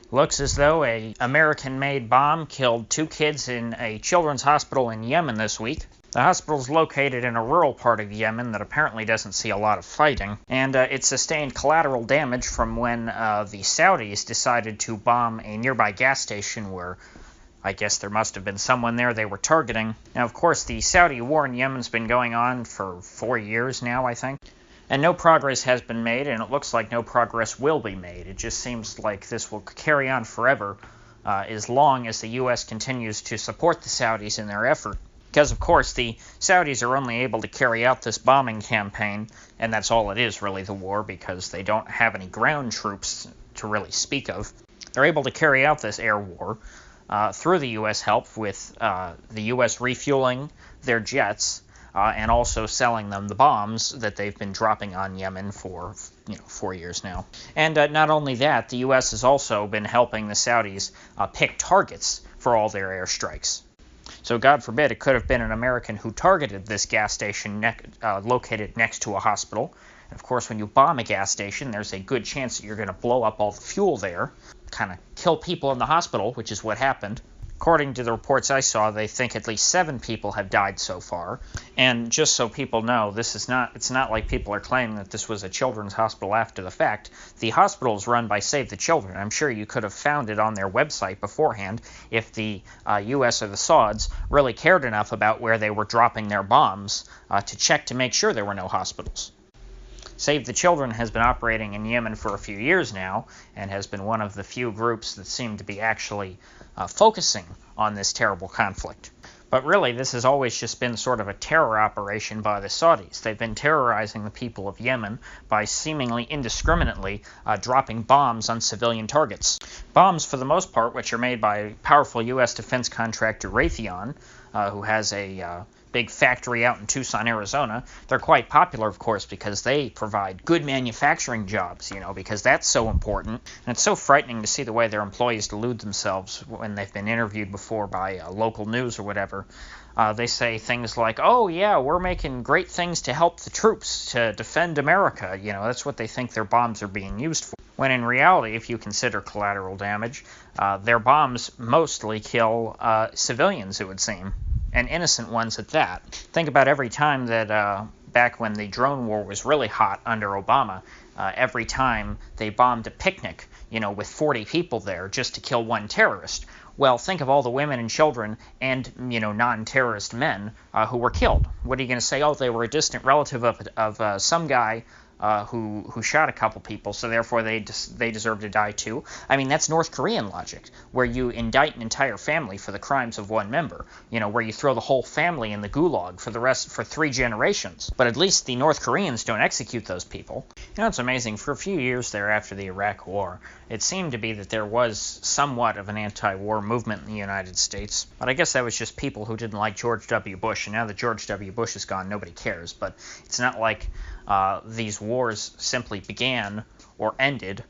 Looks as though a American-made bomb killed 2 kids in a children's hospital in Yemen this week. The hospital is located in a rural part of Yemen that apparently doesn't see a lot of fighting, and it sustained collateral damage from when the Saudis decided to bomb a nearby gas station where I guess there must have been someone there they were targeting. Now, of course, the Saudi war in Yemen's been going on for 4 years now, I think. And no progress has been made, and it looks like no progress will be made. It just seems like this will carry on forever as long as the U.S. continues to support the Saudis in their effort. Because, of course, the Saudis are only able to carry out this bombing campaign, and that's all it is, really, the war, because they don't have any ground troops to really speak of. They're able to carry out this air war through the U.S. help, with the U.S. refueling their jets, and also selling them the bombs that they've been dropping on Yemen for 4 years now. And not only that, the U.S. has also been helping the Saudis pick targets for all their airstrikes. So God forbid it could have been an American who targeted this gas station located next to a hospital. And of course, when you bomb a gas station, there's a good chance that you're going to blow up all the fuel there, kind of kill people in the hospital, which is what happened. According to the reports I saw, they think at least 7 people have died so far. And just so people know, it's not like people are claiming that this was a children's hospital after the fact. The hospital is run by Save the Children. I'm sure you could have found it on their website beforehand if the U.S. or the Sauds really cared enough about where they were dropping their bombs to check to make sure there were no hospitals. Save the Children has been operating in Yemen for a few years now and has been one of the few groups that seem to be actually focusing on this terrible conflict. But really, this has always just been sort of a terror operation by the Saudis. They've been terrorizing the people of Yemen by seemingly indiscriminately dropping bombs on civilian targets. Bombs, for the most part, which are made by powerful U.S. defense contractor Raytheon, who has a big factory out in Tucson, Arizona. They're quite popular, of course, because they provide good manufacturing jobs, because that's so important. And it's so frightening to see the way their employees delude themselves when they've been interviewed before by local news or whatever. They say things like, oh, yeah, we're making great things to help the troops to defend America. That's what they think their bombs are being used for. When in reality, if you consider collateral damage, their bombs mostly kill civilians, it would seem. And innocent ones at that. Think about every time that back when the drone war was really hot under Obama, every time they bombed a picnic, with 40 people there just to kill one terrorist. Well, think of all the women and children and, non-terrorist men who were killed. What are you going to say? Oh, they were a distant relative of some guy who shot a couple people, so therefore they deserve to die too. I mean, that's North Korean logic, where you indict an entire family for the crimes of one member, where you throw the whole family in the gulag for 3 generations. But at least the North Koreans don't execute those people. It's amazing, for a few years there after the Iraq War, it seemed to be that there was somewhat of an anti-war movement in the United States. But I guess that was just people who didn't like George W. Bush, and now that George W. Bush is gone, nobody cares. But it's not like these wars simply began or ended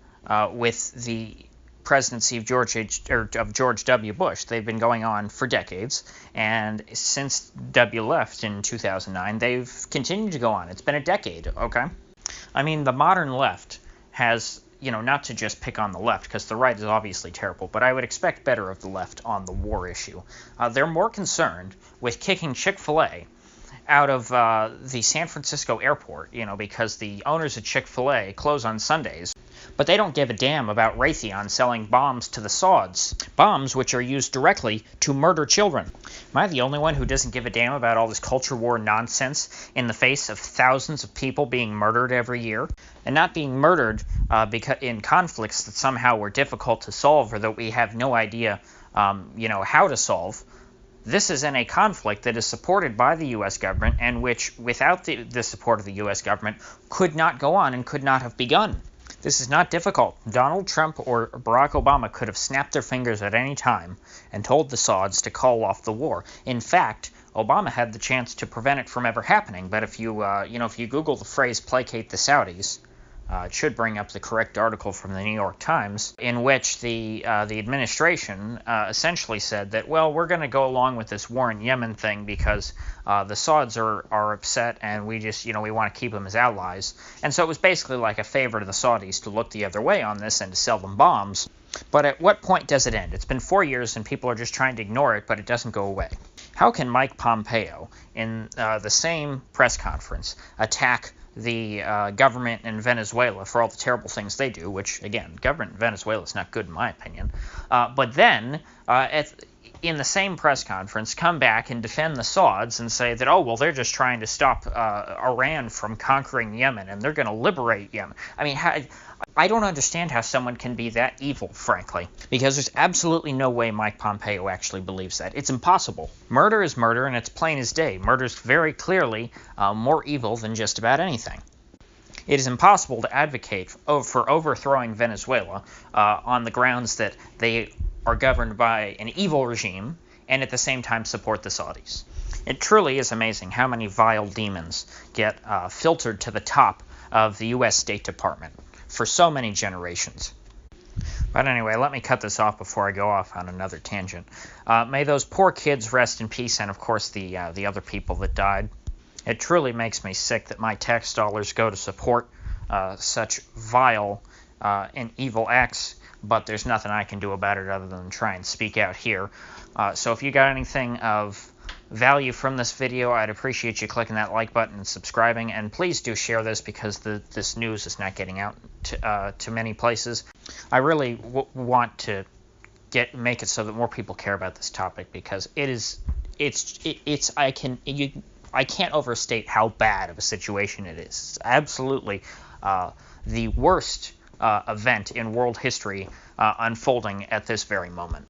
with the presidency of George W. Bush. They've been going on for decades, and since W left in 2009, they've continued to go on. It's been a decade, okay? I mean, the modern left has, not to just pick on the left, because the right is obviously terrible, but I would expect better of the left on the war issue. They're more concerned with kicking Chick-fil-A out of the San Francisco airport, because the owners of Chick-fil-A close on Sundays. But they don't give a damn about Raytheon selling bombs to the Sauds, bombs which are used directly to murder children. Am I the only one who doesn't give a damn about all this culture war nonsense in the face of thousands of people being murdered every year? And not being murdered because in conflicts that somehow were difficult to solve or that we have no idea, how to solve. This is in a conflict that is supported by the U.S. government and which, without the support of the U.S. government, could not go on and could not have begun. This is not difficult. Donald Trump or Barack Obama could have snapped their fingers at any time and told the Sauds to call off the war. In fact, Obama had the chance to prevent it from ever happening, but if you Google the phrase "placate the Saudis," it should bring up the correct article from the New York Times, in which the administration essentially said that, well, we're going to go along with this war in Yemen thing because the Sauds are upset and we just, we want to keep them as allies. And so it was basically like a favor to the Saudis to look the other way on this and to sell them bombs. But at what point does it end? It's been 4 years and people are just trying to ignore it, but it doesn't go away. How can Mike Pompeo, in the same press conference, attack the government in Venezuela for all the terrible things they do, which, again, government in Venezuela is not good in my opinion, but then in the same press conference come back and defend the Sauds and say that, oh, well, they're just trying to stop Iran from conquering Yemen and they're going to liberate Yemen. I mean, I don't understand how someone can be that evil, frankly, because there's absolutely no way Mike Pompeo actually believes that. It's impossible. Murder is murder, and it's plain as day. Murder's very clearly more evil than just about anything. It is impossible to advocate for overthrowing Venezuela on the grounds that they are governed by an evil regime and at the same time support the Saudis. It truly is amazing how many vile demons get filtered to the top of the U.S. State Department for so many generations. But anyway, let me cut this off before I go off on another tangent. May those poor kids rest in peace, and of course the other people that died. It truly makes me sick that my tax dollars go to support such vile and evil acts, but there's nothing I can do about it other than try and speak out here. So if you got anything of value from this video, I'd appreciate you clicking that like button and subscribing, and please do share this because this news is not getting out to many places. I really want to make it so that more people care about this topic, because I can't overstate how bad of a situation it is. It's absolutely the worst event in world history unfolding at this very moment.